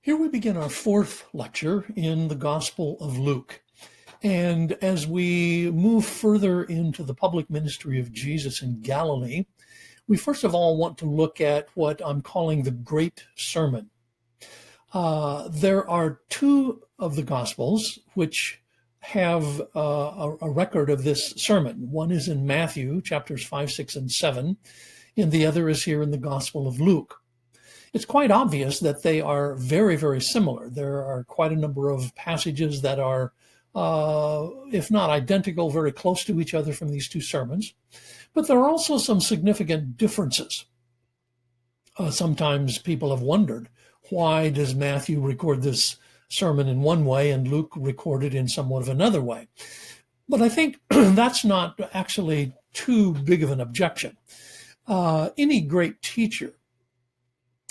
Here we begin our fourth lecture in the Gospel of Luke. And as we move further into the public ministry of Jesus in Galilee, we first of all want to look at what I'm calling the Great Sermon. There are two of the Gospels which have a record of this sermon. One is in Matthew, chapters 5, 6, and 7, and the other is here in the Gospel of Luke. It's quite obvious that they are very, very similar. There are quite a number of passages that are, if not identical, very close to each other from these two sermons. But there are also some significant differences. Sometimes people have wondered, why does Matthew record this sermon in one way and Luke record it in somewhat of another way? But I think that's not actually too big of an objection. Any great teacher,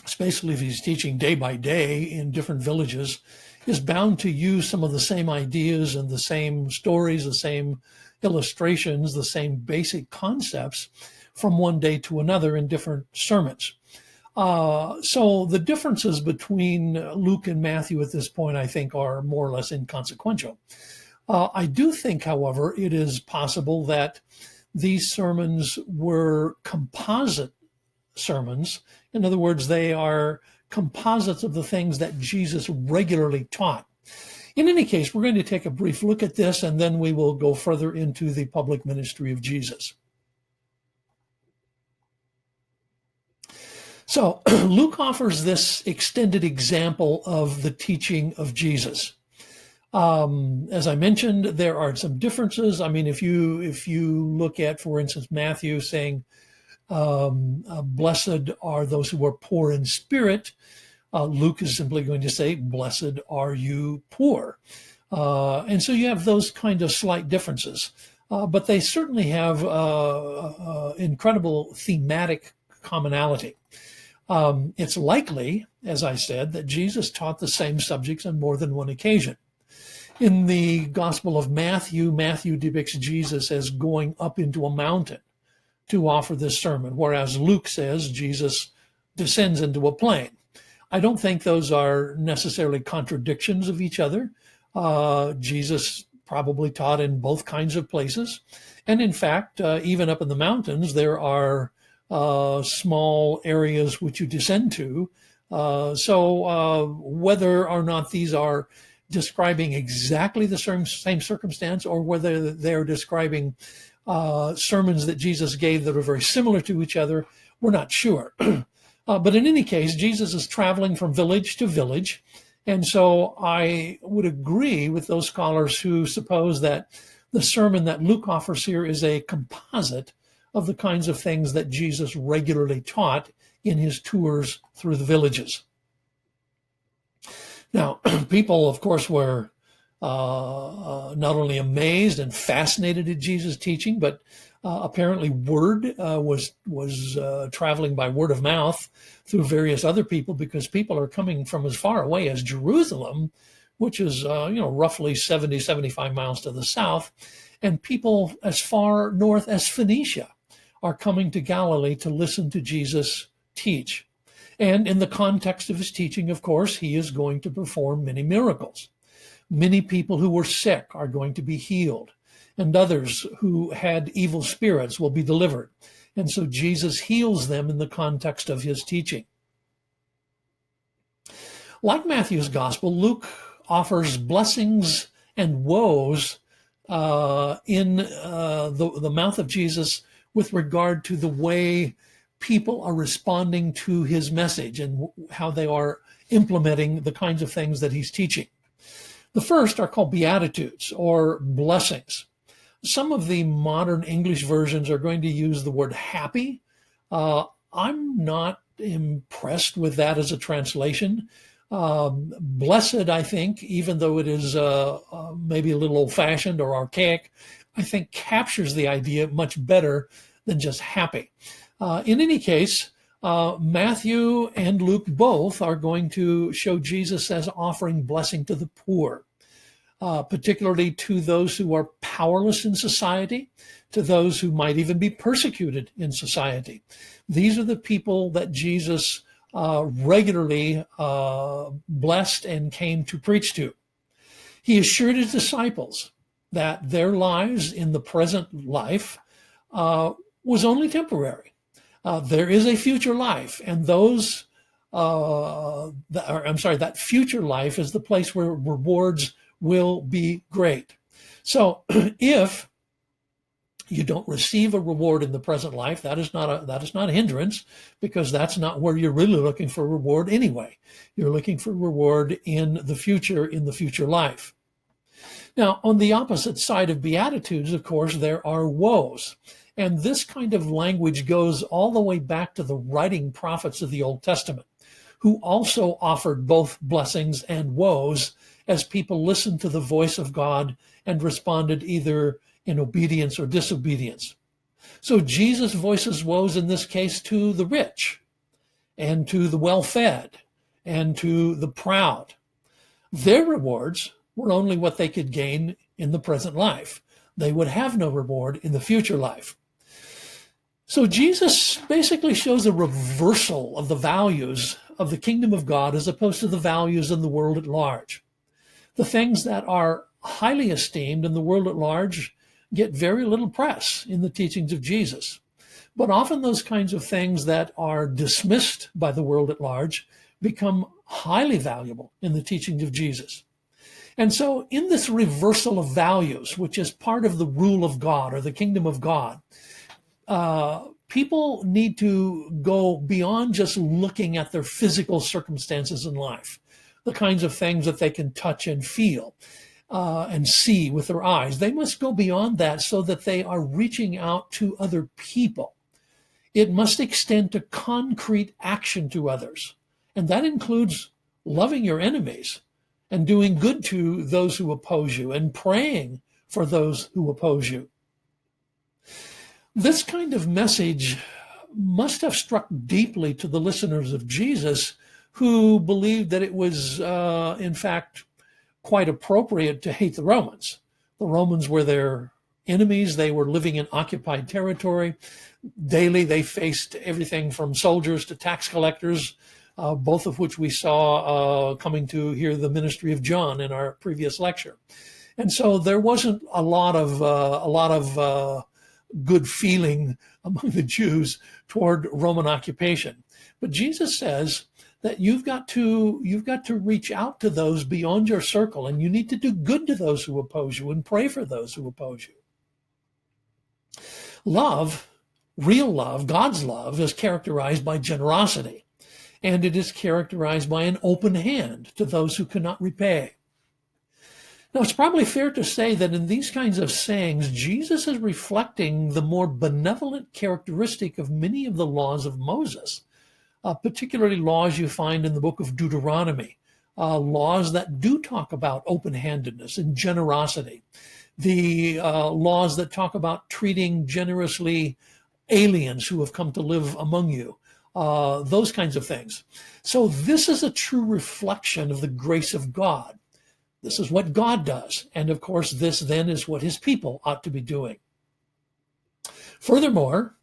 especially if he's teaching day by day in different villages, is bound to use some of the same ideas and the same stories, the same illustrations, the same basic concepts from one day to another in different sermons. So the differences between Luke and Matthew at this point, I think, are more or less inconsequential. I do think, however, it is possible that these sermons were composite sermons. In other words, they are composites of the things that Jesus regularly taught. In any case, we're going to take a brief look at this, and then we will go further into the public ministry of Jesus. So Luke offers this extended example of the teaching of Jesus. As I mentioned, there are some differences. I mean, if you look at, for instance, Matthew saying, blessed are those who are poor in spirit, Luke is simply going to say, blessed are you poor. And so you have those kind of slight differences. But they certainly have incredible thematic commonality. It's likely, as I said, that Jesus taught the same subjects on more than one occasion. In the Gospel of Matthew, Matthew depicts Jesus as going up into a mountain to offer this sermon, whereas Luke says Jesus descends into a plain. I don't think those are necessarily contradictions of each other. Jesus probably taught in both kinds of places. And in fact, even up in the mountains, there are small areas which you descend to. So whether or not these are describing exactly the same circumstance, or whether they're describing sermons that Jesus gave that are very similar to each other, we're not sure. But in any case, Jesus is traveling from village to village. And so I would agree with those scholars who suppose that the sermon that Luke offers here is a composite of the kinds of things that Jesus regularly taught in his tours through the villages. Now, people, of course, were not only amazed and fascinated at Jesus' teaching, but apparently word was traveling by word of mouth through various other people, because people are coming from as far away as Jerusalem, which is roughly 70, 75 miles to the south, and people as far north as Phoenicia are coming to Galilee to listen to Jesus teach. And in the context of his teaching, of course, he is going to perform many miracles. Many people who were sick are going to be healed, and others who had evil spirits will be delivered. And so Jesus heals them in the context of his teaching. Like Matthew's gospel, Luke offers blessings and woes in the mouth of Jesus with regard to the way people are responding to his message and how they are implementing the kinds of things that he's teaching. The first are called Beatitudes, or blessings. Some of the modern English versions are going to use the word happy. I'm not impressed with that as a translation. Blessed, I think, even though it is maybe a little old-fashioned or archaic, I think captures the idea much better than just happy. In any case, Matthew and Luke both are going to show Jesus as offering blessing to the poor, particularly to those who are powerless in society, to those who might even be persecuted in society. These are the people that Jesus regularly blessed and came to preach to. He assured his disciples that their lives in the present life was only temporary. There is a future life, and that future life is the place where rewards will be great. So if you don't receive a reward in the present life, that is not a hindrance, because that's not where you're really looking for reward anyway. You're looking for reward in the future life. Now, on the opposite side of Beatitudes, of course, there are woes. And this kind of language goes all the way back to the writing prophets of the Old Testament, who also offered both blessings and woes as people listened to the voice of God and responded either in obedience or disobedience. So Jesus voices woes in this case to the rich and to the well-fed and to the proud. Their rewards were only what they could gain in the present life. They would have no reward in the future life. So Jesus basically shows a reversal of the values of the kingdom of God as opposed to the values in the world at large. The things that are highly esteemed in the world at large get very little press in the teachings of Jesus. But often those kinds of things that are dismissed by the world at large become highly valuable in the teachings of Jesus. And so in this reversal of values, which is part of the rule of God or the kingdom of God, people need to go beyond just looking at their physical circumstances in life, the kinds of things that they can touch and feel and see with their eyes. They must go beyond that so that they are reaching out to other people. It must extend to concrete action to others. And that includes loving your enemies and doing good to those who oppose you and praying for those who oppose you. This kind of message must have struck deeply to the listeners of Jesus, who believed that it was, in fact, quite appropriate to hate the Romans. The Romans were their enemies. They were living in occupied territory. Daily, they faced everything from soldiers to tax collectors, both of which we saw coming to hear the ministry of John in our previous lecture. And so there wasn't a lot of good feeling among the Jews toward Roman occupation. But Jesus says that you've got to reach out to those beyond your circle, and you need to do good to those who oppose you and pray for those who oppose you. Love, real love, God's love, is characterized by generosity, and it is characterized by an open hand to those who cannot repay. Now, it's probably fair to say that in these kinds of sayings, Jesus is reflecting the more benevolent characteristic of many of the laws of Moses, particularly laws you find in the book of Deuteronomy, laws that do talk about open-handedness and generosity, the laws that talk about treating generously aliens who have come to live among you, those kinds of things. So this is a true reflection of the grace of God. This is what God does. And of course, this then is what his people ought to be doing. Furthermore,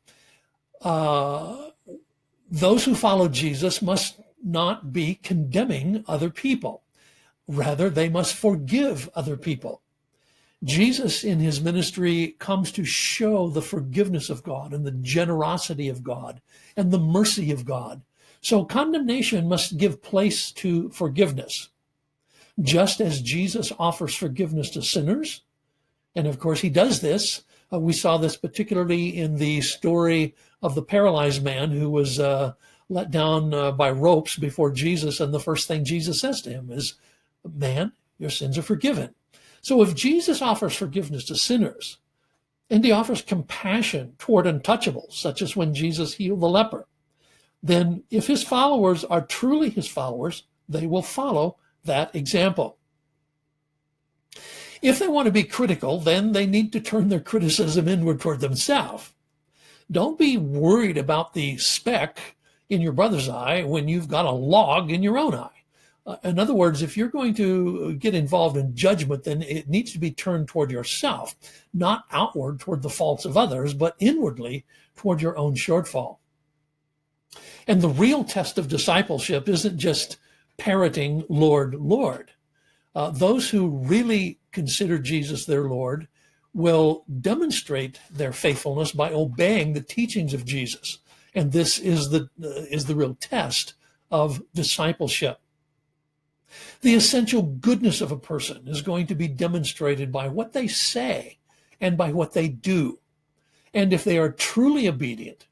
those who follow Jesus must not be condemning other people. Rather, they must forgive other people. Jesus in his ministry comes to show the forgiveness of God and the generosity of God and the mercy of God. So condemnation must give place to forgiveness. Just as Jesus offers forgiveness to sinners, and of course he does this. We saw this particularly in the story of the paralyzed man who was let down by ropes before Jesus, and the first thing Jesus says to him is, "Man, your sins are forgiven." So if Jesus offers forgiveness to sinners, and he offers compassion toward untouchables, such as when Jesus healed the leper, then if his followers are truly his followers, they will follow that example. If they want to be critical, then they need to turn their criticism inward toward themselves. Don't be worried about the speck in your brother's eye when you've got a log in your own eye. In other words, if you're going to get involved in judgment, then it needs to be turned toward yourself, not outward toward the faults of others, but inwardly toward your own shortfall. And the real test of discipleship isn't just parroting Lord, Lord. Those who really consider Jesus their Lord will demonstrate their faithfulness by obeying the teachings of Jesus. And this is the real test of discipleship. The essential goodness of a person is going to be demonstrated by what they say and by what they do. And if they are truly obedient,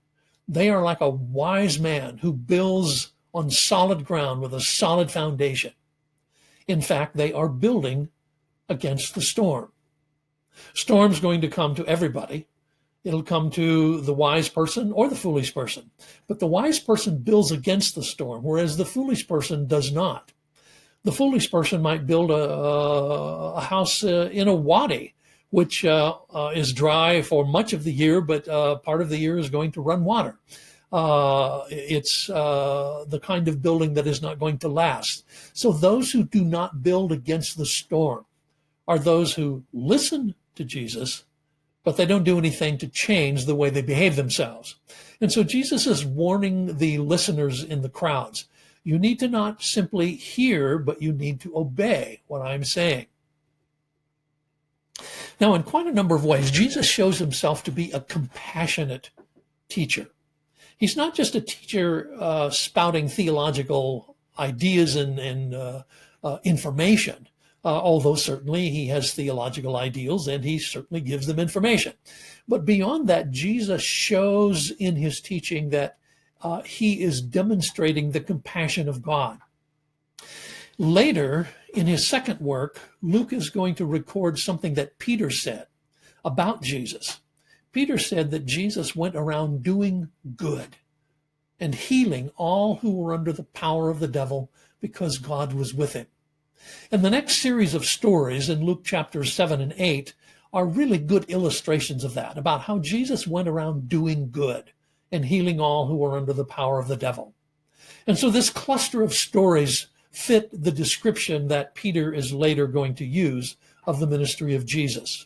they are like a wise man who builds on solid ground with a solid foundation. In fact, they are building against the storm. Storm's going to come to everybody. It'll come to the wise person or the foolish person. But the wise person builds against the storm, whereas the foolish person does not. The foolish person might build a house in a wadi, which is dry for much of the year, but part of the year is going to run water. It's the kind of building that is not going to last. So those who do not build against the storm are those who listen to Jesus, but they don't do anything to change the way they behave themselves. And so Jesus is warning the listeners in the crowds. You need to not simply hear, but you need to obey what I'm saying. Now, in quite a number of ways, Jesus shows himself to be a compassionate teacher. He's not just a teacher spouting theological ideas and information, although certainly he has theological ideals and he certainly gives them information. But beyond that, Jesus shows in his teaching that he is demonstrating the compassion of God. Later, in his second work, Luke is going to record something that Peter said about Jesus. Peter said that Jesus went around doing good and healing all who were under the power of the devil because God was with him. And the next series of stories in Luke chapters 7 and 8 are really good illustrations of that, about how Jesus went around doing good and healing all who were under the power of the devil. And so this cluster of stories fit the description that Peter is later going to use of the ministry of Jesus.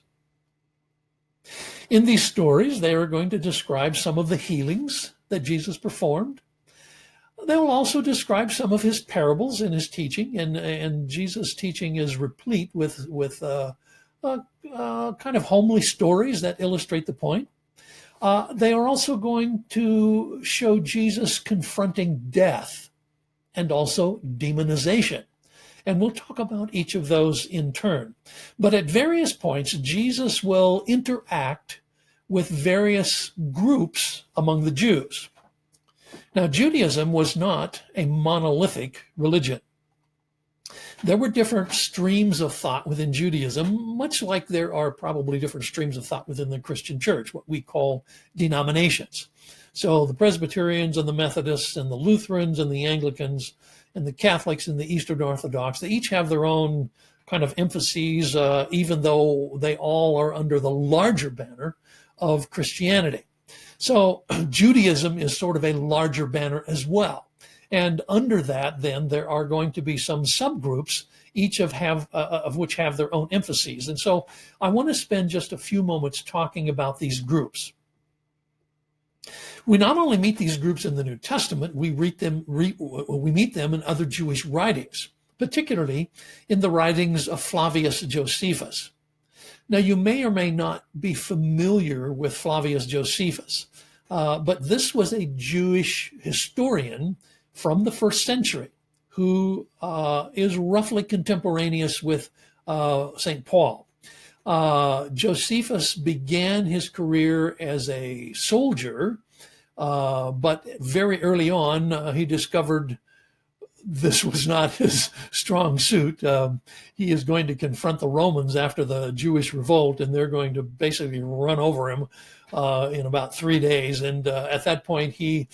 In these stories, they are going to describe some of the healings that Jesus performed. They will also describe some of his parables in his teaching, and Jesus' teaching is replete with kind of homely stories that illustrate the point. They are also going to show Jesus confronting death and also demonization. And we'll talk about each of those in turn. But at various points, Jesus will interact with various groups among the Jews. Now, Judaism was not a monolithic religion. There were different streams of thought within Judaism, much like there are probably different streams of thought within the Christian church, what we call denominations. So the Presbyterians and the Methodists and the Lutherans and the Anglicans and the Catholics and the Eastern Orthodox, they each have their own kind of emphases, even though they all are under the larger banner of Christianity. So Judaism is sort of a larger banner as well. And under that, then, there are going to be some subgroups, each of which have their own emphases. And so I want to spend just a few moments talking about these groups. We not only meet these groups in the New Testament, we meet them in other Jewish writings, particularly in the writings of Flavius Josephus. Now, you may or may not be familiar with Flavius Josephus, but this was a Jewish historian from the first century who is roughly contemporaneous with St. Paul. Josephus began his career as a soldier, but very early on, he discovered this was not his strong suit. He is going to confront the Romans after the Jewish revolt, and they're going to basically run over him in about 3 days. And at that point, he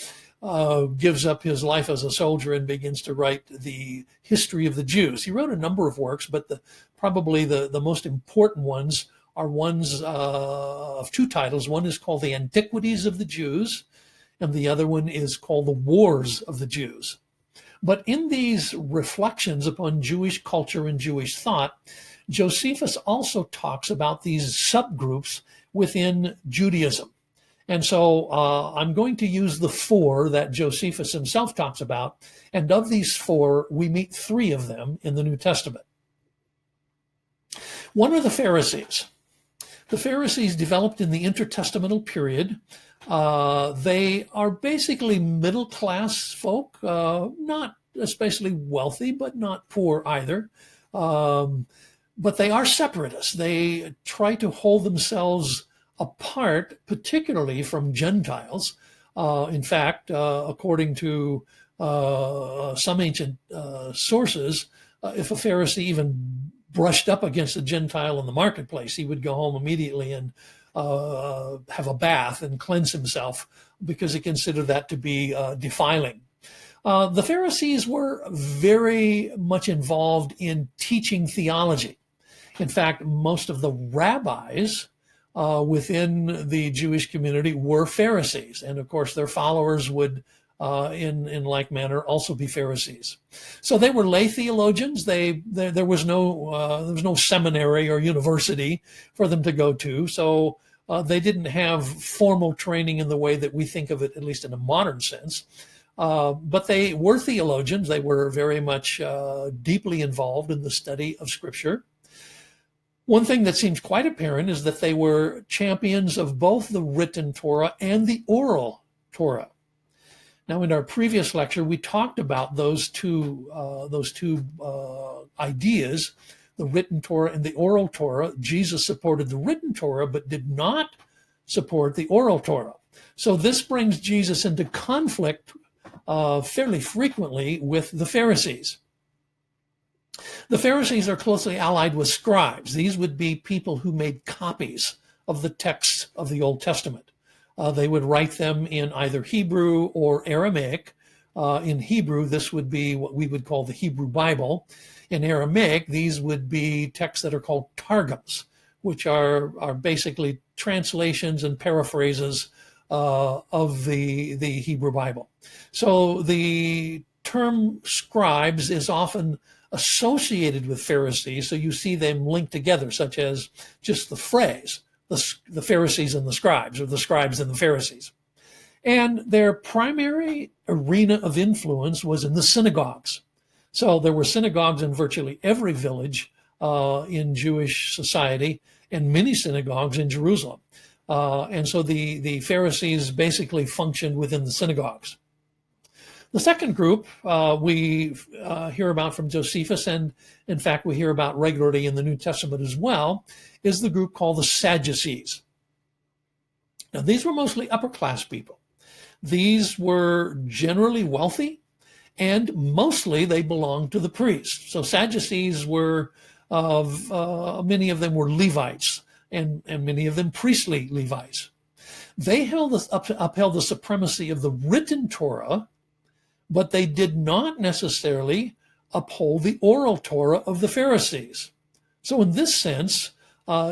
gives up his life as a soldier and begins to write the history of the Jews. He wrote a number of works, but probably the most important ones are ones of two titles. One is called The Antiquities of the Jews, and the other one is called The Wars of the Jews. But in these reflections upon Jewish culture and Jewish thought, Josephus also talks about these subgroups within Judaism. And so I'm going to use the four that Josephus himself talks about. And of these four, we meet three of them in the New Testament. One are the Pharisees. The Pharisees developed in the intertestamental period. They are basically middle-class folk, not especially wealthy, but not poor either. But they are separatists. They try to hold themselves apart, particularly from Gentiles. In fact, according to some ancient sources, if a Pharisee even brushed up against a Gentile in the marketplace, he would go home immediately and have a bath and cleanse himself, because he considered that to be defiling. The Pharisees were very much involved in teaching theology. In fact, most of the rabbis within the Jewish community were Pharisees. And of course, their followers would, in like manner, also be Pharisees. So they were lay theologians. There was no seminary or university for them to go to. So they didn't have formal training in the way that we think of it, at least in a modern sense. But they were theologians. They were very much deeply involved in the study of Scripture. One thing that seems quite apparent is that they were champions of both the written Torah and the oral Torah. Now, in our previous lecture, we talked about those two ideas, the written Torah and the oral Torah. Jesus supported the written Torah, but did not support the oral Torah. So this brings Jesus into conflict fairly frequently with the Pharisees. The Pharisees are closely allied with scribes. These would be people who made copies of the texts of the Old Testament. They would write them in either Hebrew or Aramaic. In Hebrew, this would be what we would call the Hebrew Bible. In Aramaic, these would be texts that are called targums, which are basically translations and paraphrases of the Hebrew Bible. So the term scribes is often associated with Pharisees, so you see them linked together, such as just the phrase, the Pharisees and the scribes, or the scribes and the Pharisees. And their primary arena of influence was in the synagogues. So there were synagogues in virtually every village in Jewish society, and many synagogues in Jerusalem. And so the Pharisees basically functioned within the synagogues. The second group we hear about from Josephus, and in fact we hear about regularly in the New Testament as well, is the group called the Sadducees. Now, these were mostly upper class people. These were generally wealthy, and mostly they belonged to the priests. So Sadducees were, many of them were Levites, and many of them priestly Levites. They upheld the supremacy of the written Torah, but they did not necessarily uphold the oral Torah of the Pharisees. So in this sense,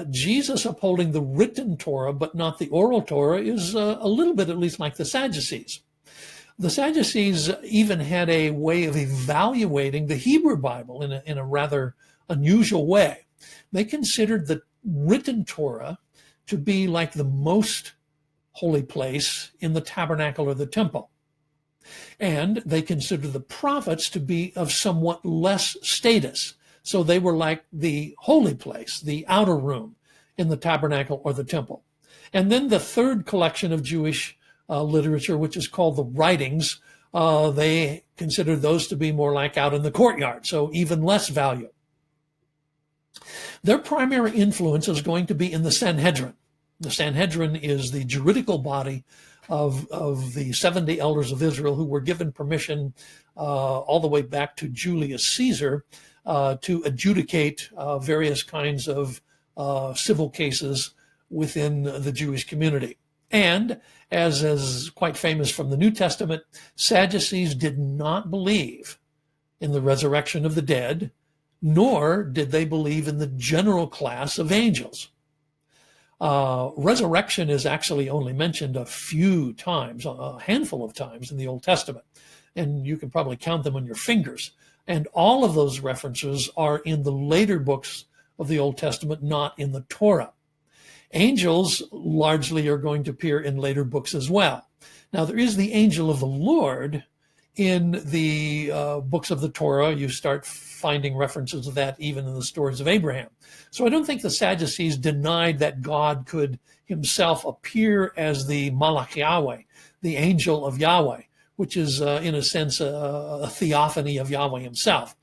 Jesus upholding the written Torah but not the oral Torah is a little bit at least like the Sadducees. The Sadducees even had a way of evaluating the Hebrew Bible in a rather unusual way. They considered the written Torah to be like the most holy place in the tabernacle or the temple. And they considered the prophets to be of somewhat less status. So they were like the holy place, the outer room in the tabernacle or the temple. And then the third collection of Jewish literature, which is called the writings, they considered those to be more like out in the courtyard, so even less value. Their primary influence is going to be in the Sanhedrin. The Sanhedrin is the juridical body of the 70 elders of Israel who were given permission all the way back to Julius Caesar to adjudicate various kinds of civil cases within the Jewish community. And as is quite famous from the New Testament, Sadducees did not believe in the resurrection of the dead, nor did they believe in the general class of angels. Resurrection is actually only mentioned a few times, a handful of times in the Old Testament, and you can probably count them on your fingers. And all of those references are in the later books of the Old Testament, not in the Torah. Angels largely are going to appear in later books as well. Now, there is the angel of the Lord in the books of the Torah. You start finding references to that even in the stories of Abraham. So I don't think the Sadducees denied that God could himself appear as the Malach Yahweh, the angel of Yahweh, which is in a sense a theophany of Yahweh himself.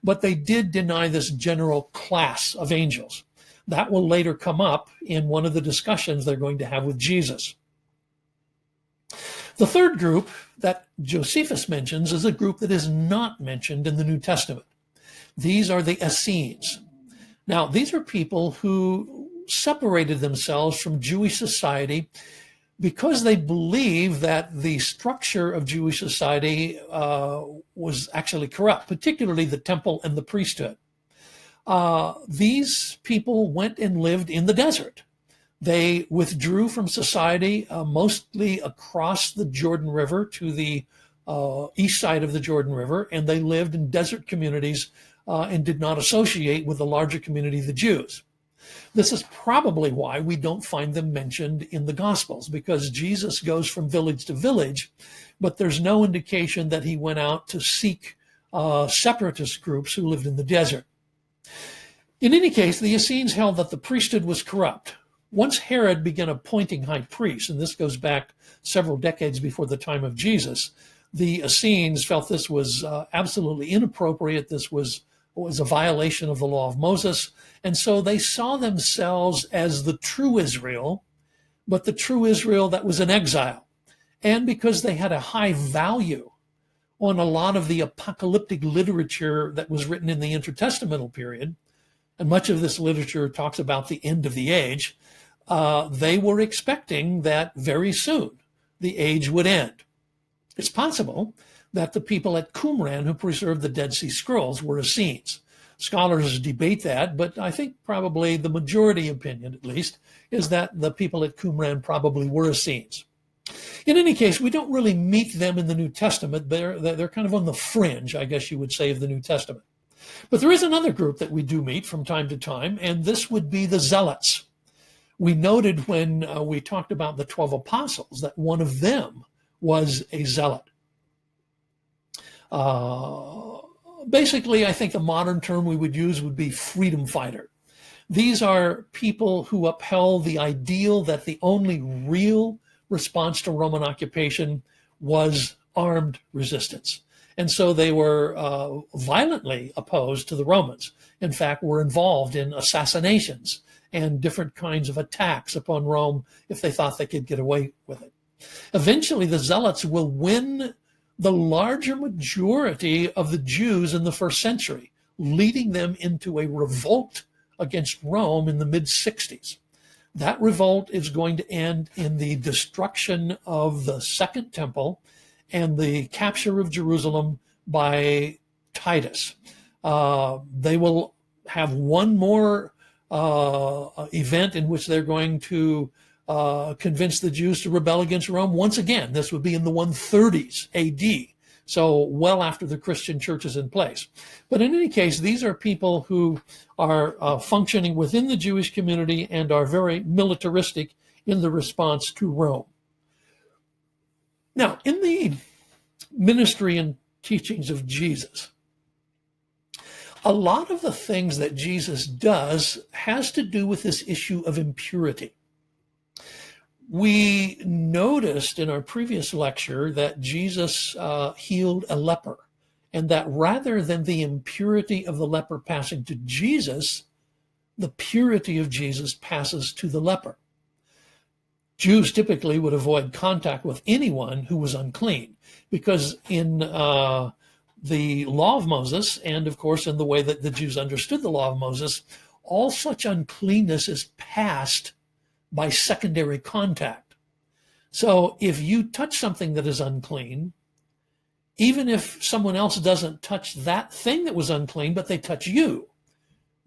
But they did deny this general class of angels. That will later come up in one of the discussions they're going to have with Jesus. The third group that Josephus mentions is a group that is not mentioned in the New Testament. These are the Essenes. Now, these are people who separated themselves from Jewish society because they believe that the structure of Jewish society was actually corrupt, particularly the temple and the priesthood. These people went and lived in the desert. They withdrew from society, mostly across the Jordan River to the east side of the Jordan River, and they lived in desert communities and did not associate with the larger community of the Jews. This is probably why we don't find them mentioned in the Gospels, because Jesus goes from village to village, but there's no indication that he went out to seek separatist groups who lived in the desert. In any case, the Essenes held that the priesthood was corrupt. Once Herod began appointing high priests, and this goes back several decades before the time of Jesus, the Essenes felt this was absolutely inappropriate. This was a violation of the law of Moses. And so they saw themselves as the true Israel, but the true Israel that was in exile. And because they had a high value on a lot of the apocalyptic literature that was written in the intertestamental period, and much of this literature talks about the end of the age, they were expecting that very soon the age would end. It's possible that the people at Qumran who preserved the Dead Sea Scrolls were Essenes. Scholars debate that, but I think probably the majority opinion, at least, is that the people at Qumran probably were Essenes. In any case, we don't really meet them in the New Testament. They're kind of on the fringe, I guess you would say, of the New Testament. But there is another group that we do meet from time to time, and this would be the Zealots. We noted when we talked about the 12 apostles that one of them was a zealot. Basically, I think a modern term we would use would be freedom fighter. These are people who upheld the ideal that the only real response to Roman occupation was armed resistance. And so they were violently opposed to the Romans. In fact, were involved in assassinations and different kinds of attacks upon Rome if they thought they could get away with it. Eventually, the Zealots will win the larger majority of the Jews in the first century, leading them into a revolt against Rome in the mid-60s. That revolt is going to end in the destruction of the Second Temple and the capture of Jerusalem by Titus. They will have one more event in which they're going to convince the Jews to rebel against Rome. Once again, this would be in the 130s AD, so well after the Christian church is in place. But in any case, these are people who are functioning within the Jewish community and are very militaristic in the response to Rome. Now, in the ministry and teachings of Jesus, a lot of the things that Jesus does has to do with this issue of impurity. We noticed in our previous lecture that Jesus healed a leper, and that rather than the impurity of the leper passing to Jesus, the purity of Jesus passes to the leper. Jews typically would avoid contact with anyone who was unclean, because in the law of Moses, and of course in the way that the Jews understood the law of Moses, all such uncleanness is passed by secondary contact. So if you touch something that is unclean, even if someone else doesn't touch that thing that was unclean, but they touch you,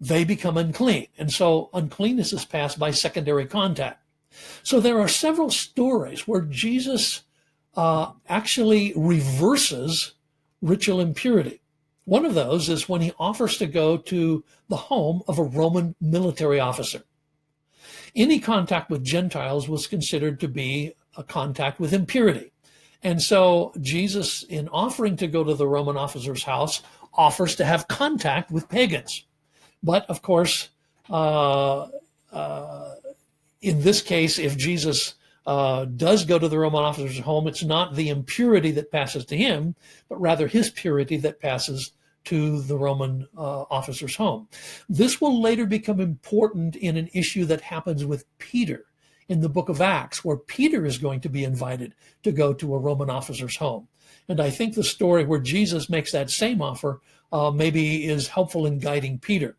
they become unclean. And so uncleanness is passed by secondary contact. So there are several stories where Jesus actually reverses ritual impurity. One of those is when he offers to go to the home of a Roman military officer. Any contact with Gentiles was considered to be a contact with impurity. And so Jesus, in offering to go to the Roman officer's house, offers to have contact with pagans. But of course, in this case, if Jesus does go to the Roman officer's home, it's not the impurity that passes to him, but rather his purity that passes to the Roman officer's home. This will later become important in an issue that happens with Peter in the book of Acts, where Peter is going to be invited to go to a Roman officer's home. And I think the story where Jesus makes that same offer maybe is helpful in guiding Peter.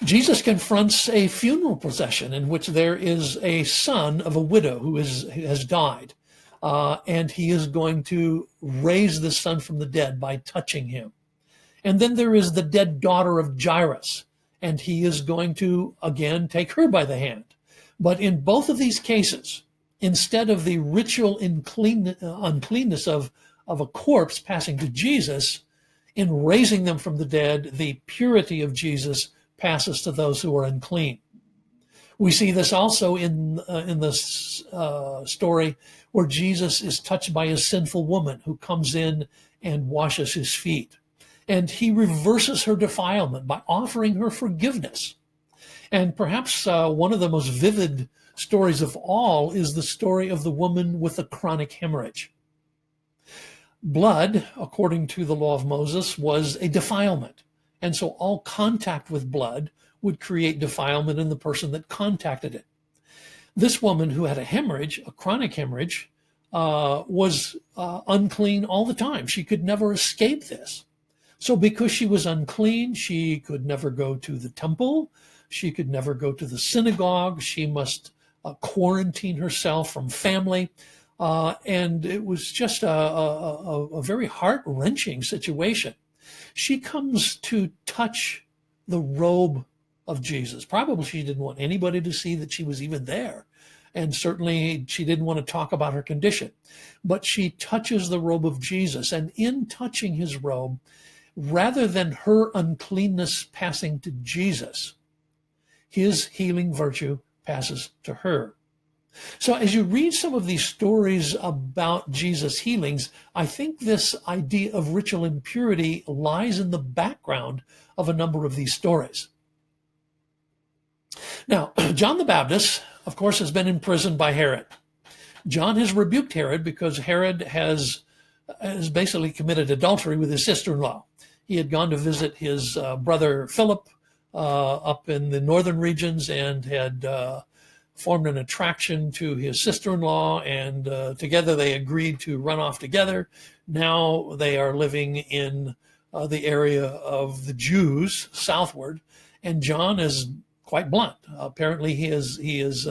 Jesus confronts a funeral procession in which there is a son of a widow who has died, and he is going to raise the son from the dead by touching him. And then there is the dead daughter of Jairus, and he is going to, again, take her by the hand. But in both of these cases, instead of the ritual uncleanness of a corpse passing to Jesus, in raising them from the dead, the purity of Jesus passes to those who are unclean. We see this also in this story where Jesus is touched by a sinful woman who comes in and washes his feet. And he reverses her defilement by offering her forgiveness. And perhaps one of the most vivid stories of all is the story of the woman with the chronic hemorrhage. Blood, according to the law of Moses, was a defilement. And so all contact with blood would create defilement in the person that contacted it. This woman who had a hemorrhage, a chronic hemorrhage, was unclean all the time. She could never escape this. So because she was unclean, she could never go to the temple. She could never go to the synagogue. She must quarantine herself from family. And it was just a very heart-wrenching situation. She comes to touch the robe of Jesus. Probably she didn't want anybody to see that she was even there. And certainly she didn't want to talk about her condition. But she touches the robe of Jesus. And in touching his robe, rather than her uncleanness passing to Jesus, his healing virtue passes to her. So as you read some of these stories about Jesus' healings, I think this idea of ritual impurity lies in the background of a number of these stories. Now, John the Baptist, of course, has been imprisoned by Herod. John has rebuked Herod because Herod has basically committed adultery with his sister-in-law. He had gone to visit his brother Philip up in the northern regions and had formed an attraction to his sister-in-law, and together they agreed to run off together. Now they are living in the area of the Jews southward, and John is quite blunt. Apparently he has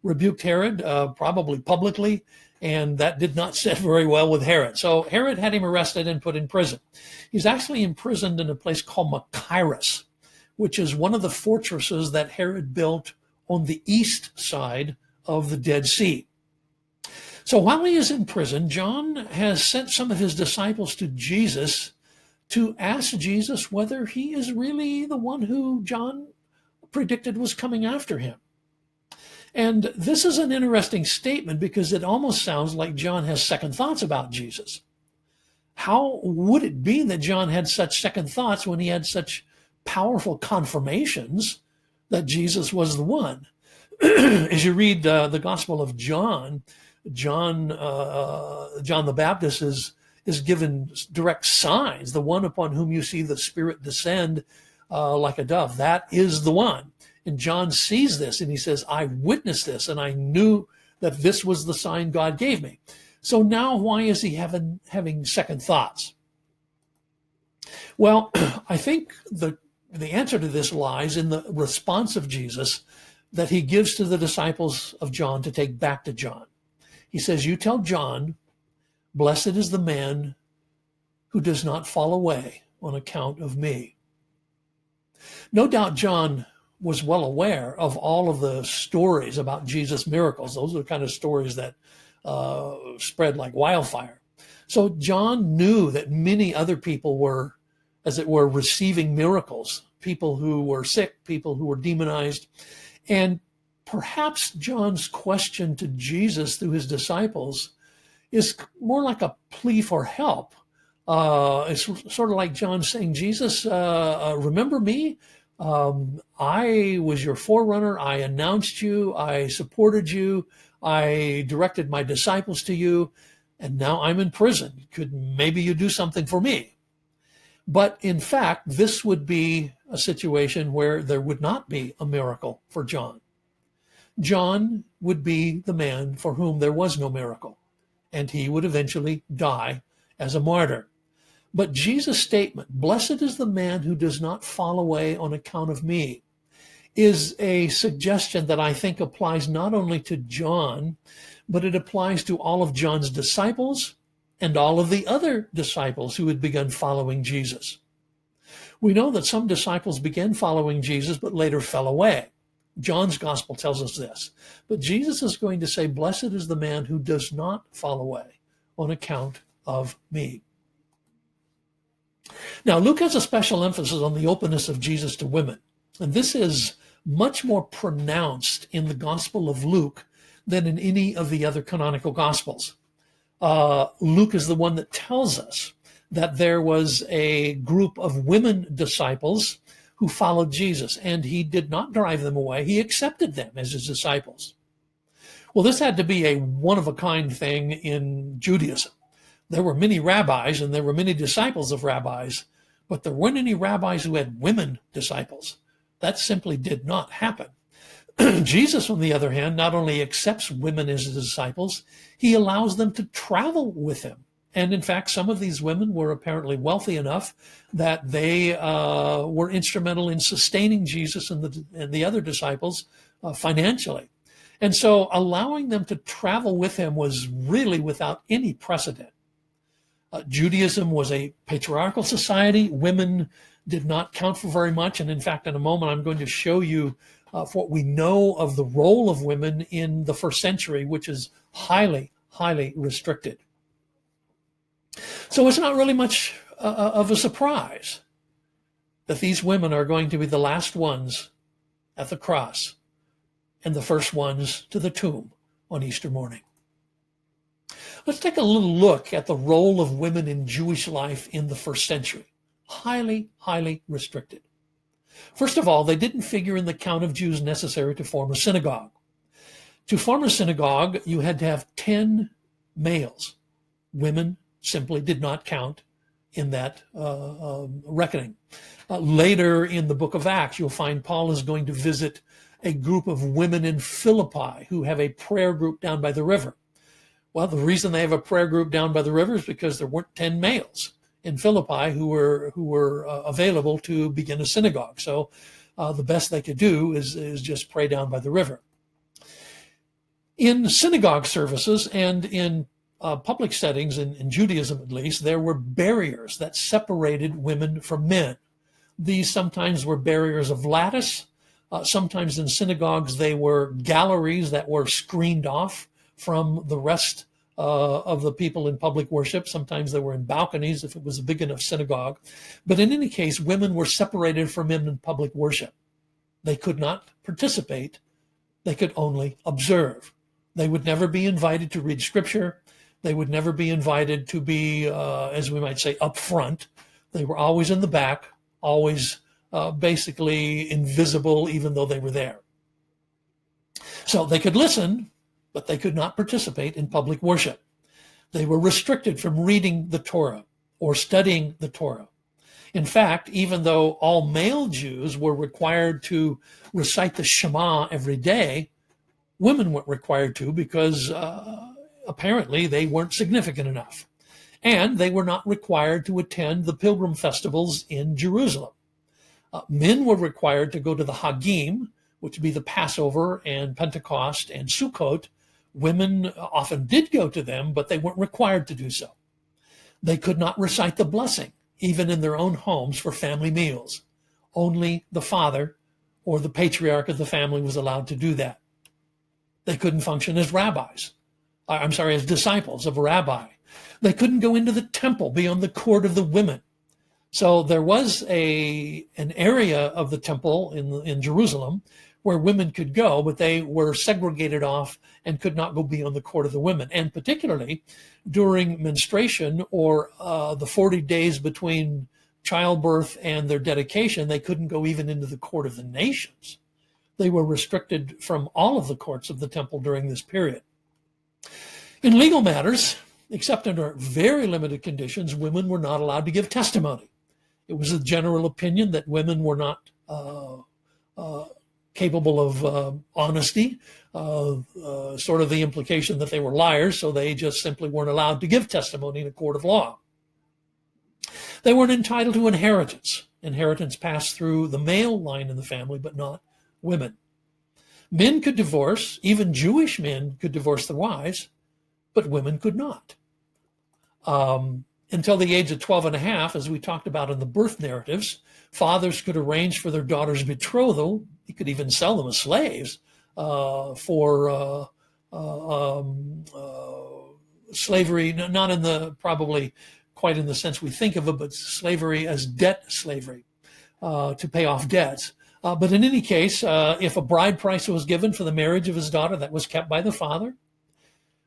rebuked Herod, probably publicly, and that did not sit very well with Herod. So Herod had him arrested and put in prison. He's actually imprisoned in a place called Machaerus, which is one of the fortresses that Herod built on the east side of the Dead Sea. So while he is in prison, John has sent some of his disciples to Jesus to ask Jesus whether he is really the one who John predicted was coming after him. And this is an interesting statement because it almost sounds like John has second thoughts about Jesus. How would it be that John had such second thoughts when he had such powerful confirmations that Jesus was the one? As you read the Gospel of John, John the Baptist is given direct signs. The one upon whom you see the Spirit descend like a dove, that is the one. And John sees this and he says, I witnessed this and I knew that this was the sign God gave me. So now why is he having second thoughts? Well, I think the answer to this lies in the response of Jesus that he gives to the disciples of John to take back to John. He says, you tell John, blessed is the man who does not fall away on account of me. No doubt John was well aware of all of the stories about Jesus' miracles. Those are the kind of stories that spread like wildfire. So John knew that many other people were, as it were, receiving miracles people who were sick, people who were demonized. And perhaps John's question to Jesus through his disciples is more like a plea for help. It's sort of like John saying, Jesus, remember me? I was your forerunner. I announced you. I supported you. I directed my disciples to you. And now I'm in prison. Could maybe you do something for me? But in fact, this would be a situation where there would not be a miracle for John. John would be the man for whom there was no miracle, and he would eventually die as a martyr. But Jesus' statement, "Blessed is the man who does not fall away on account of me," is a suggestion that I think applies not only to John, but it applies to all of John's disciples and all of the other disciples who had begun following Jesus. We know that some disciples began following Jesus but later fell away. John's gospel tells us this. But Jesus is going to say, "Blessed is the man who does not fall away on account of me." Now, Luke has a special emphasis on the openness of Jesus to women, and this is much more pronounced in the Gospel of Luke than in any of the other canonical Gospels. Luke is the one that tells us that there was a group of women disciples who followed Jesus, and he did not drive them away. He accepted them as his disciples. Well, this had to be a one-of-a-kind thing in Judaism. There were many rabbis and there were many disciples of rabbis, but there weren't any rabbis who had women disciples. That simply did not happen. Jesus, on the other hand, not only accepts women as his disciples, he allows them to travel with him. And in fact, some of these women were apparently wealthy enough that they were instrumental in sustaining Jesus and the other disciples financially. And so allowing them to travel with him was really without any precedent. Judaism was a patriarchal society. Women did not count for very much. And in fact, in a moment, I'm going to show you what we know of the role of women in the first century, which is highly, highly restricted. So it's not really much of a surprise that these women are going to be the last ones at the cross and the first ones to the tomb on Easter morning. Let's take a little look at the role of women in Jewish life in the first century. Highly, highly restricted. First of all, they didn't figure in the count of Jews necessary to form a synagogue. To form a synagogue, you had to have 10 males. Women simply did not count in that reckoning. Later in the book of Acts, you'll find Paul is going to visit a group of women in Philippi who have a prayer group down by the river. Well, the reason they have a prayer group down by the river is because there weren't 10 males in Philippi who were available to begin a synagogue. So the best they could do is just pray down by the river. In synagogue services and in public settings, in Judaism at least, there were barriers that separated women from men. These sometimes were barriers of lattice. Sometimes in synagogues, they were galleries that were screened off from the rest of the people in public worship. Sometimes they were in balconies if it was a big enough synagogue. But in any case, women were separated from men in public worship. They could not participate. They could only observe. They would never be invited to read scripture. They would never be invited to be, as we might say, up front. They were always in the back, always basically invisible, even though they were there. So they could listen, but they could not participate in public worship. They were restricted from reading the Torah or studying the Torah. In fact, even though all male Jews were required to recite the Shema every day, women weren't required to because apparently they weren't significant enough. And they were not required to attend the pilgrim festivals in Jerusalem. Men were required to go to the Hagim, which would be the Passover and Pentecost and Sukkot. Women often did go to them, but they weren't required to do so. They could not recite the blessing, even in their own homes for family meals. Only the father or the patriarch of the family was allowed to do that. They couldn't function as as disciples of a rabbi. They couldn't go into the temple beyond the court of the women. So there was an area of the temple in Jerusalem where women could go, but they were segregated off and could not go beyond the court of the women. And particularly during menstruation or the 40 days between childbirth and their dedication, they couldn't go even into the court of the nations. They were restricted from all of the courts of the temple during this period. In legal matters, except under very limited conditions, women were not allowed to give testimony. It was a general opinion that women were not capable of honesty, sort of the implication that they were liars, so they just simply weren't allowed to give testimony in a court of law. They weren't entitled to inheritance. Inheritance passed through the male line in the family, but not women. Men could divorce, even Jewish men could divorce their wives, but women could not. Until the age of 12 and a half, as we talked about in the birth narratives, fathers could arrange for their daughter's betrothal. He could even sell them as slaves for slavery, not in the probably quite in the sense we think of it, but slavery as debt slavery to pay off debts. But in any case, if a bride price was given for the marriage of his daughter, that was kept by the father.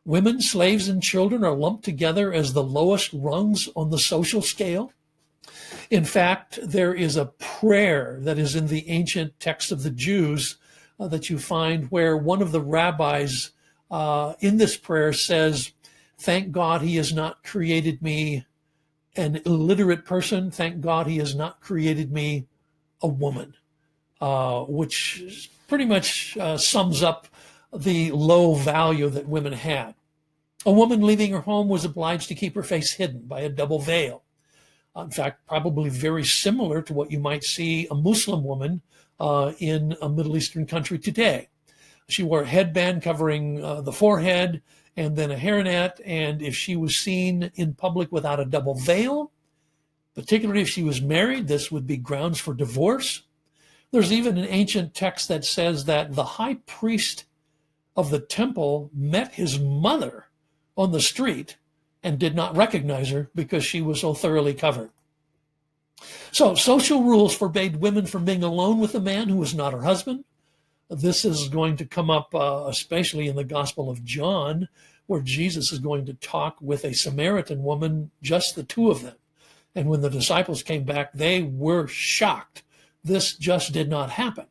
Women, slaves, and children are lumped together as the lowest rungs on the social scale. In fact, there is a prayer that is in the ancient text of the Jews that you find where one of the rabbis in this prayer says, "Thank God he has not created me an illiterate person. Thank God he has not created me a woman," which pretty much sums up the low value that women had. A woman leaving her home was obliged to keep her face hidden by a double veil. In fact, probably very similar to what you might see a Muslim woman in a Middle Eastern country today. She wore a headband covering the forehead and then a hairnet, and if she was seen in public without a double veil, particularly if she was married, this would be grounds for divorce. There's even an ancient text that says that the high priest of the temple met his mother on the street and did not recognize her because she was so thoroughly covered. So social rules forbade women from being alone with a man who was not her husband. This is going to come up especially in the Gospel of John, where Jesus is going to talk with a Samaritan woman, just the two of them. And when the disciples came back, they were shocked. This just did not happen.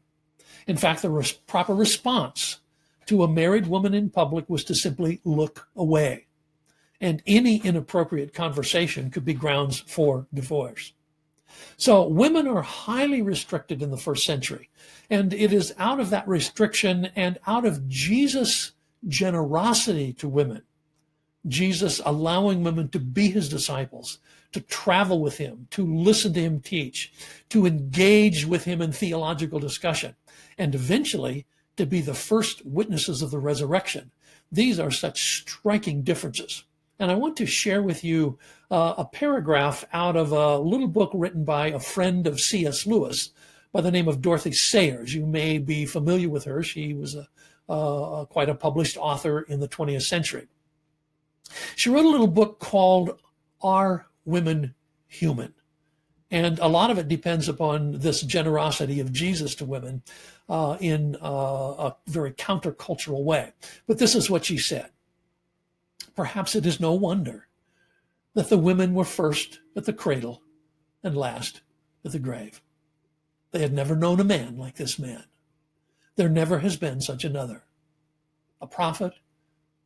In fact, the proper response to a married woman in public was to simply look away. And any inappropriate conversation could be grounds for divorce. So women are highly restricted in the first century. And it is out of that restriction and out of Jesus' generosity to women, Jesus allowing women to be his disciples, to travel with him, to listen to him teach, to engage with him in theological discussion, and eventually to be the first witnesses of the resurrection. These are such striking differences. And I want to share with you a paragraph out of a little book written by a friend of C.S. Lewis by the name of Dorothy Sayers. You may be familiar with her. She was quite a published author in the 20th century. She wrote a little book called Are Women Human? And a lot of it depends upon this generosity of Jesus to women in a very countercultural way. But this is what she said. Perhaps it is no wonder that the women were first at the cradle and last at the grave. They had never known a man like this man. There never has been such another. A prophet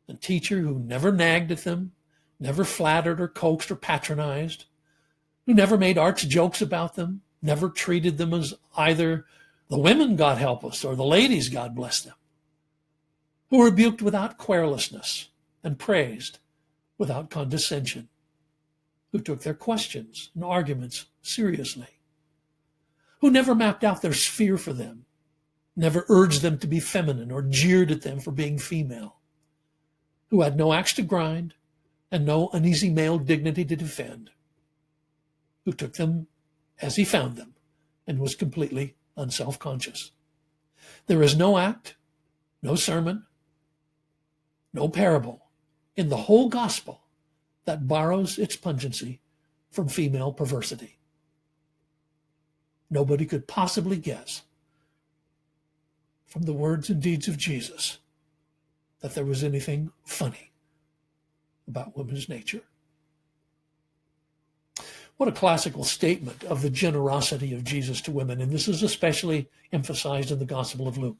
and teacher who never nagged at them, never flattered or coaxed or patronized, who never made arch jokes about them, never treated them as either the women, God help us, or the ladies, God bless them, who rebuked without querulousness and praised without condescension, who took their questions and arguments seriously, who never mapped out their sphere for them, never urged them to be feminine or jeered at them for being female, who had no axe to grind and no uneasy male dignity to defend, who took them as he found them and was completely unself-conscious. There is no act, no sermon, no parable in the whole gospel that borrows its pungency from female perversity. Nobody could possibly guess from the words and deeds of Jesus that there was anything funny about women's nature. What a classical statement of the generosity of Jesus to women, and this is especially emphasized in the Gospel of Luke.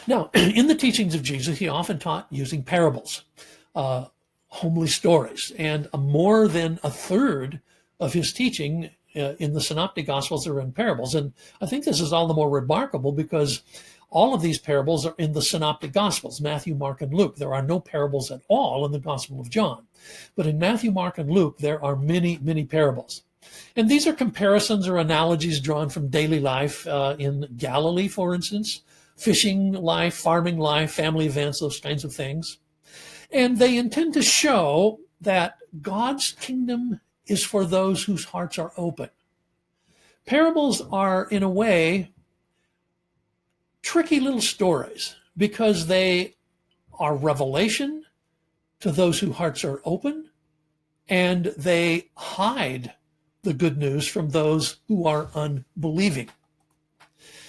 Now, in the teachings of Jesus, he often taught using parables, homely stories, and more than a third of his teaching in the Synoptic Gospels are in parables. And I think this is all the more remarkable because all of these parables are in the Synoptic Gospels, Matthew, Mark, and Luke. There are no parables at all in the Gospel of John. But in Matthew, Mark, and Luke, there are many, many parables. And these are comparisons or analogies drawn from daily life in Galilee, for instance, fishing life, farming life, family events, those kinds of things. And they intend to show that God's kingdom is for those whose hearts are open. Parables are, in a way, tricky little stories because they are revelation to those whose hearts are open, and they hide the good news from those who are unbelieving.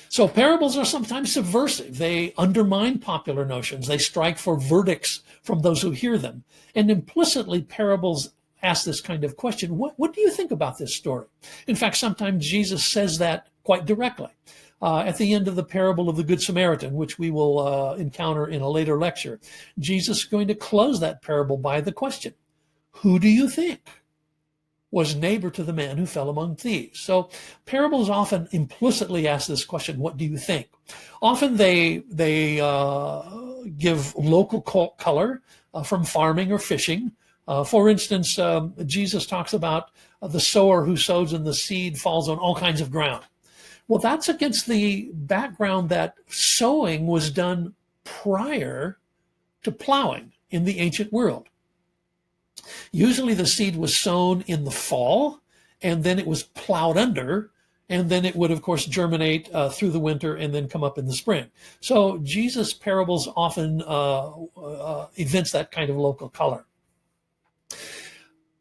So parables are sometimes subversive. They undermine popular notions. They strike for verdicts from those who hear them. And implicitly, parables ask this kind of question: what do you think about this story? In fact, sometimes Jesus says that quite directly. At the end of the parable of the Good Samaritan, which we will encounter in a later lecture, Jesus is going to close that parable by the question, who do you think was neighbor to the man who fell among thieves? So parables often implicitly ask this question, what do you think? Often they give local color from farming or fishing. For instance, Jesus talks about the sower who sows and the seed falls on all kinds of ground. Well, that's against the background that sowing was done prior to plowing in the ancient world. Usually the seed was sown in the fall, and then it was plowed under, and then it would, of course, germinate through the winter and then come up in the spring. So Jesus' parables often evince that kind of local color.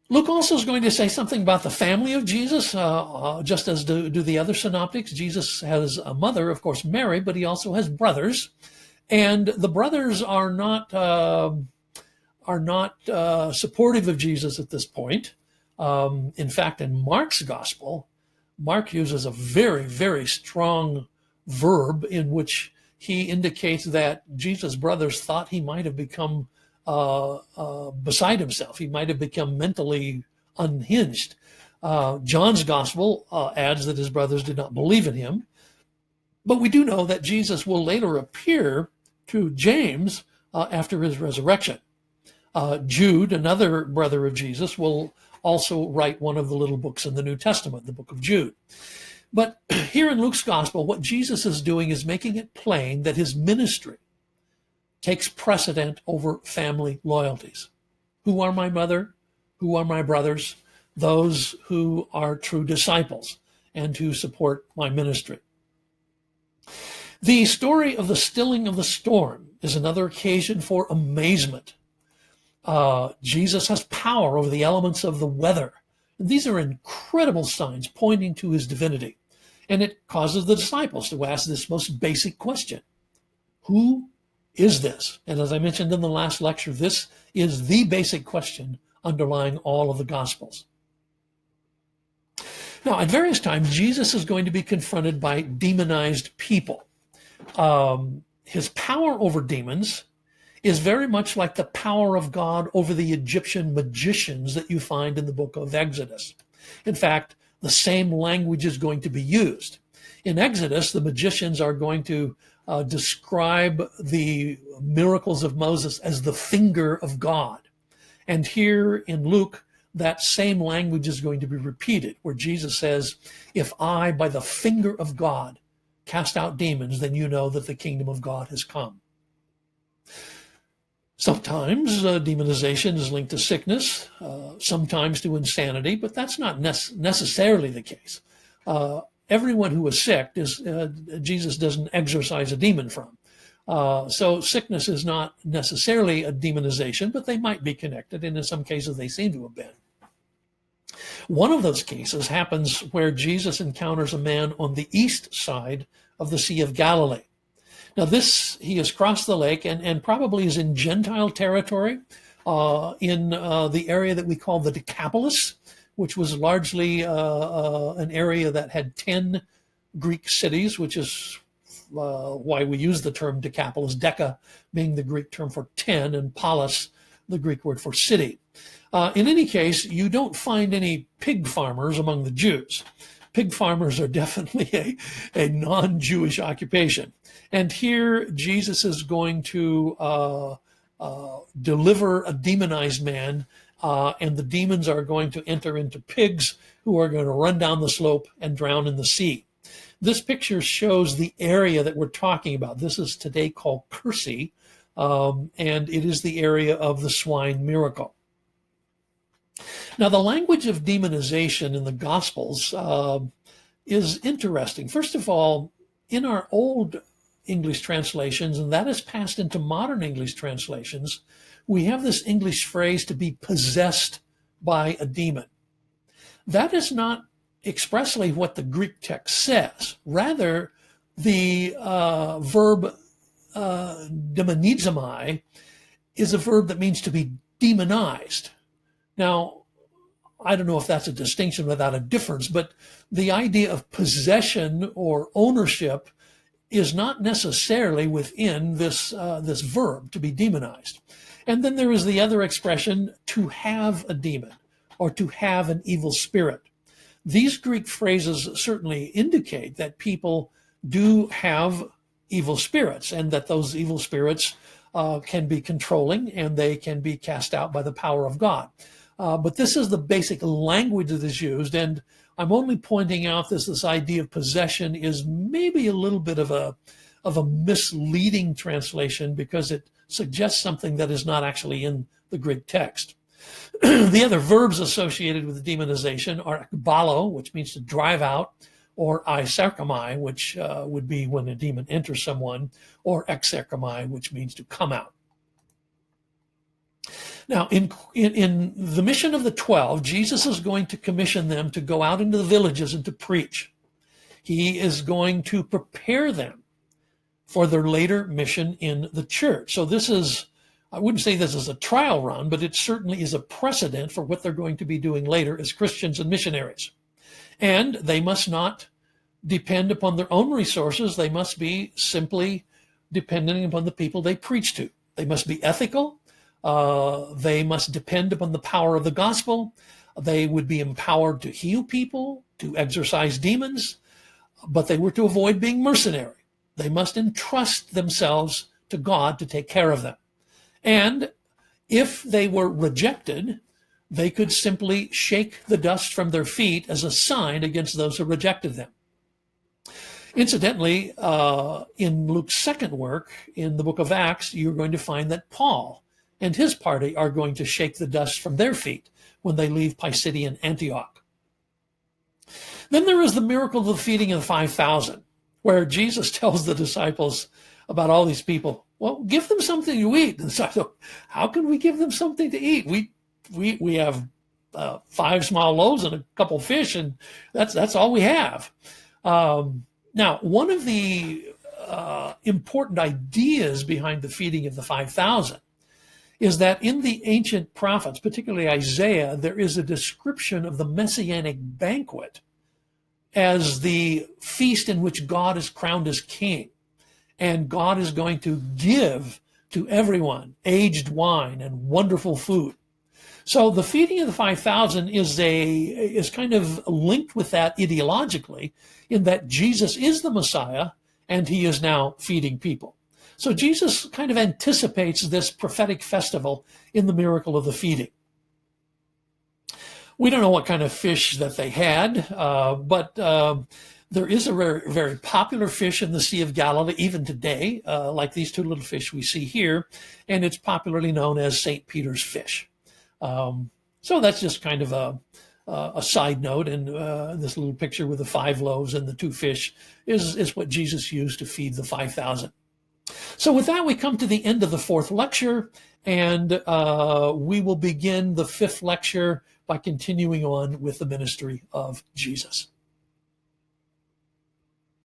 Luke also is going to say something about the family of Jesus, just as do the other synoptics. Jesus has a mother, of course, Mary, but he also has brothers. And the brothers are not supportive of Jesus at this point. In fact, in Mark's gospel, Mark uses a very, very strong verb in which he indicates that Jesus' brothers thought he might have become beside himself. He might have become mentally unhinged. John's gospel adds that his brothers did not believe in him. But we do know that Jesus will later appear to James after his resurrection. Jude, another brother of Jesus, will also write one of the little books in the New Testament, the book of Jude. But here in Luke's gospel, what Jesus is doing is making it plain that his ministry takes precedent over family loyalties. Who are my mother? Who are my brothers? Those who are true disciples and who support my ministry. The story of the stilling of the storm is another occasion for amazement. Jesus has power over the elements of the weather. And these are incredible signs pointing to his divinity. And it causes the disciples to ask this most basic question: who is this? And as I mentioned in the last lecture, this is the basic question underlying all of the Gospels. Now, at various times, Jesus is going to be confronted by demonized people. His power over demons is very much like the power of God over the Egyptian magicians that you find in the book of Exodus. In fact, the same language is going to be used. In Exodus, the magicians are going to describe the miracles of Moses as the finger of God. And here in Luke, that same language is going to be repeated, where Jesus says, if I, by the finger of God, cast out demons, then you know that the kingdom of God has come. Sometimes demonization is linked to sickness, sometimes to insanity, but that's not necessarily the case. Everyone who is sick, Jesus doesn't exorcise a demon from. So sickness is not necessarily a demonization, but they might be connected, and in some cases they seem to have been. One of those cases happens where Jesus encounters a man on the east side of the Sea of Galilee. Now he has crossed the lake and probably is in Gentile territory in the area that we call the Decapolis, which was largely an area that had 10 Greek cities, which is why we use the term Decapolis, Deca being the Greek term for 10 and polis, the Greek word for city. In any case, you don't find any pig farmers among the Jews. Pig farmers are definitely a non-Jewish occupation. And here Jesus is going to deliver a demonized man, and the demons are going to enter into pigs who are going to run down the slope and drown in the sea. This picture shows the area that we're talking about. This is today called Kursi, and it is the area of the swine miracle. Now, the language of demonization in the Gospels is interesting. First of all, in our old English translations, and that is passed into modern English translations, we have this English phrase to be possessed by a demon. That is not expressly what the Greek text says. Rather, the verb demonizomai is a verb that means to be demonized. Now, I don't know if that's a distinction without a difference, but the idea of possession or ownership is not necessarily within this verb, to be demonized. And then there is the other expression, to have a demon or to have an evil spirit. These Greek phrases certainly indicate that people do have evil spirits, and that those evil spirits can be controlling and they can be cast out by the power of God. But this is the basic language that is used, and I'm only pointing out this idea of possession is maybe a little bit of a misleading translation, because it suggests something that is not actually in the Greek text. The other verbs associated with demonization are ekbalo, which means to drive out, or eisarchomai, which would be when a demon enters someone, or exarchomai, which means to come out. Now, in the mission of the 12, Jesus is going to commission them to go out into the villages and to preach. He is going to prepare them for their later mission in the church. So this is, I wouldn't say this is a trial run, but it certainly is a precedent for what they're going to be doing later as Christians and missionaries. And they must not depend upon their own resources. They must be simply dependent upon the people they preach to. They must be ethical. They must depend upon the power of the gospel. They would be empowered to heal people, to exorcise demons, but they were to avoid being mercenary. They must entrust themselves to God to take care of them. And if they were rejected, they could simply shake the dust from their feet as a sign against those who rejected them. Incidentally, in Luke's second work, in the book of Acts, you're going to find that Paul and his party are going to shake the dust from their feet when they leave Pisidian Antioch. Then there is the miracle of the feeding of the 5,000, where Jesus tells the disciples about all these people, well, give them something to eat. And so, how can we give them something to eat? We have 5 small loaves and a couple fish, and that's all we have. Now, one of the important ideas behind the feeding of the 5,000 is that in the ancient prophets, particularly Isaiah, there is a description of the messianic banquet as the feast in which God is crowned as king. And God is going to give to everyone aged wine and wonderful food. So the feeding of the 5,000 is kind of linked with that ideologically, in that Jesus is the Messiah and he is now feeding people. So Jesus kind of anticipates this prophetic festival in the miracle of the feeding. We don't know what kind of fish that they had, but there is a very, very popular fish in the Sea of Galilee, even today, like these 2 little fish we see here, and it's popularly known as St. Peter's fish. So that's just kind of a side note, and this little picture with the 5 loaves and the 2 fish is what Jesus used to feed the 5,000. So with that, we come to the end of the 4th lecture, and we will begin the 5th lecture by continuing on with the ministry of Jesus.